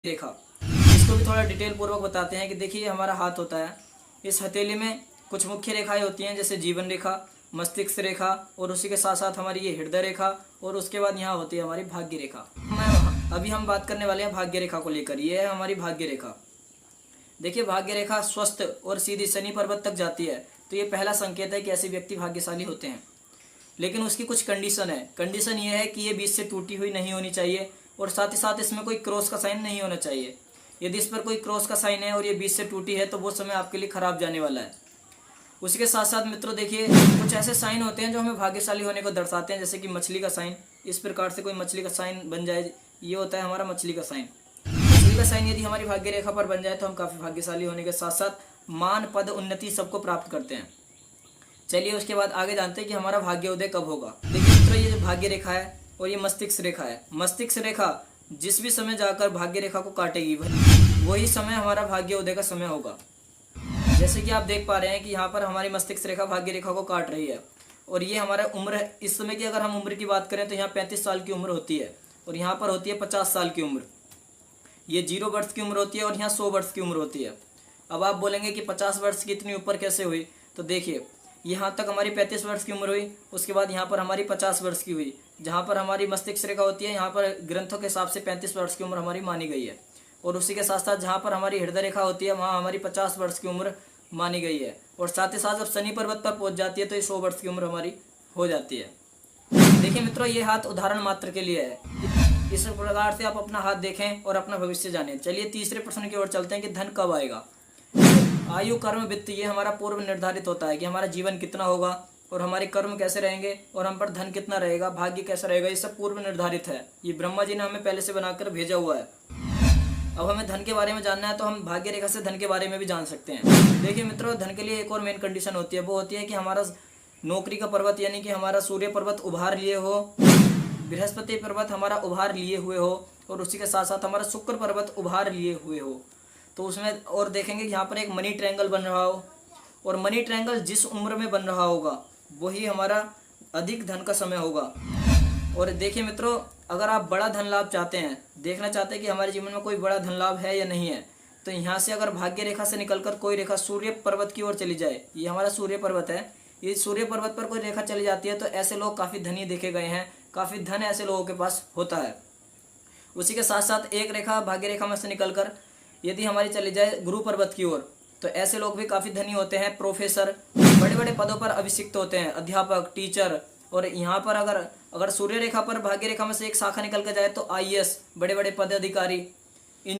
रेखा, इसको भी थोड़ा डिटेल पूर्वक बताते हैं कि देखिए ये हमारा हाथ होता है। इस हथेली में कुछ मुख्य रेखाएं होती हैं, जैसे जीवन रेखा, मस्तिष्क रेखा और उसी के साथ साथ हमारी ये हृदय रेखा और उसके बाद यहाँ होती है हमारी भाग्य रेखा। अभी हम बात करने वाले हैं भाग्य रेखा को लेकर। ये है हमारी भाग्य रेखा। देखिए भाग्य रेखा स्वस्थ और सीधी शनि पर्वत तक जाती है, तो ये पहला संकेत है कि ऐसे व्यक्ति भाग्यशाली होते हैं। लेकिन उसकी कुछ कंडीशन है। कंडीशन ये है कि ये बीच से टूटी हुई नहीं होनी चाहिए और साथ ही साथ इसमें कोई क्रॉस का साइन नहीं होना चाहिए। यदि इस पर कोई क्रॉस का साइन है और ये बीच से टूटी है तो वो समय आपके लिए खराब जाने वाला है। उसके साथ साथ मित्रों देखिए कुछ ऐसे साइन होते हैं जो हमें भाग्यशाली होने को दर्शाते हैं, जैसे कि मछली का साइन। इस प्रकार से कोई मछली का साइन बन जाए, ये होता है हमारा मछली का साइन। मछली का साइन यदि हमारी भाग्य रेखा पर बन जाए तो हम काफ़ी भाग्यशाली होने के साथ साथ मान, पद, उन्नति सबको प्राप्त करते हैं। चलिए उसके बाद आगे जानते हैं कि हमारा भाग्य उदय कब होगा। देखिए मित्रों, ये जो भाग्य रेखा है और ये मस्तिष्क रेखा है। मस्तिष्क रेखा जिस भी समय जाकर भाग्य रेखा को काटेगी वही समय हमारा भाग्य उदय का समय होगा। जैसे कि आप देख पा रहे हैं कि यहाँ पर हमारी मस्तिष्क रेखा भाग्य रेखा को काट रही है और ये हमारा उम्र है। इस समय की अगर हम उम्र की बात करें तो यहाँ 35 साल की उम्र होती है और यहाँ पर होती है 50 साल की उम्र। ये 0 वर्ष की उम्र होती है और यहाँ 100 वर्ष की उम्र होती है। अब आप बोलेंगे कि 50 वर्ष की इतनी ऊपर कैसे हुई, तो देखिए यहाँ तक हमारी 35 वर्ष की उम्र हुई, उसके बाद यहाँ पर हमारी 50 वर्ष की हुई। जहाँ पर हमारी मस्तिष्क रेखा होती है यहाँ पर ग्रंथों के हिसाब से 35 वर्ष की उम्र हमारी मानी गई है। और उसी के साथ साथ जहाँ पर हमारी हृदय रेखा होती है वहाँ हमारी 50 वर्ष की उम्र मानी गई है। और साथ ही साथ जब शनि पर्वत पर पहुँच जाती है तो ये 100 वर्ष की उम्र हमारी हो जाती है। देखिए मित्रों, ये हाथ उदाहरण मात्र के लिए है। इस प्रकार से आप अपना हाथ देखें और अपना भविष्य जानें। चलिए तीसरे प्रश्न की ओर चलते हैं कि धन कब आएगा। आयु, कर्म, वित्त ये हमारा पूर्व निर्धारित होता है कि हमारा जीवन कितना होगा और हमारे कर्म कैसे रहेंगे और हम पर धन कितना रहेगा, भाग्य कैसा रहेगा, ये सब पूर्व निर्धारित है। ये ब्रह्मा जी ने हमें पहले से बनाकर भेजा हुआ है। अब हमें धन के बारे में जानना है तो हम भाग्य रेखा से धन के बारे में भी जान सकते हैं। देखिए मित्रों, धन के लिए एक और मेन कंडीशन होती है, वो होती है कि हमारा नौकरी का पर्वत यानी कि हमारा सूर्य पर्वत उभार लिए हो, बृहस्पति पर्वत हमारा उभार लिए हुए हो और उसी के साथ साथ हमारा शुक्र पर्वत उभार लिए हुए हो। तो उसमें और देखेंगे कि यहाँ पर एक मनी ट्रायंगल बन रहा हो और मनी ट्रायंगल जिस उम्र में बन रहा होगा वही हमारा अधिक धन का समय होगा। और देखिए मित्रों, अगर आप बड़ा धन लाभ चाहते हैं, देखना चाहते हैं कि हमारे जीवन में कोई बड़ा धन लाभ है या नहीं है, तो यहाँ से अगर भाग्य रेखा से निकलकर कोई रेखा सूर्य पर्वत की ओर चली जाए, ये हमारा सूर्य पर्वत है, ये सूर्य पर्वत पर कोई रेखा चली जाती है तो ऐसे लोग काफ़ी धनी देखे गए हैं, काफ़ी धन ऐसे लोगों के पास होता है। उसी के साथ साथ एक रेखा भाग्य रेखा में से निकलकर यदि हमारी चली जाए गुरु पर्वत की ओर, तो ऐसे लोग भी काफ़ी धनी होते हैं, प्रोफेसर, बड़े बड़े पदों पर अभिषिक्त होते हैं, अध्यापक, टीचर। और यहाँ पर अगर सूर्य रेखा पर भाग्य रेखा में से एक शाखा निकल कर जाए तो आईएएस, बड़े बड़े पदाधिकारी,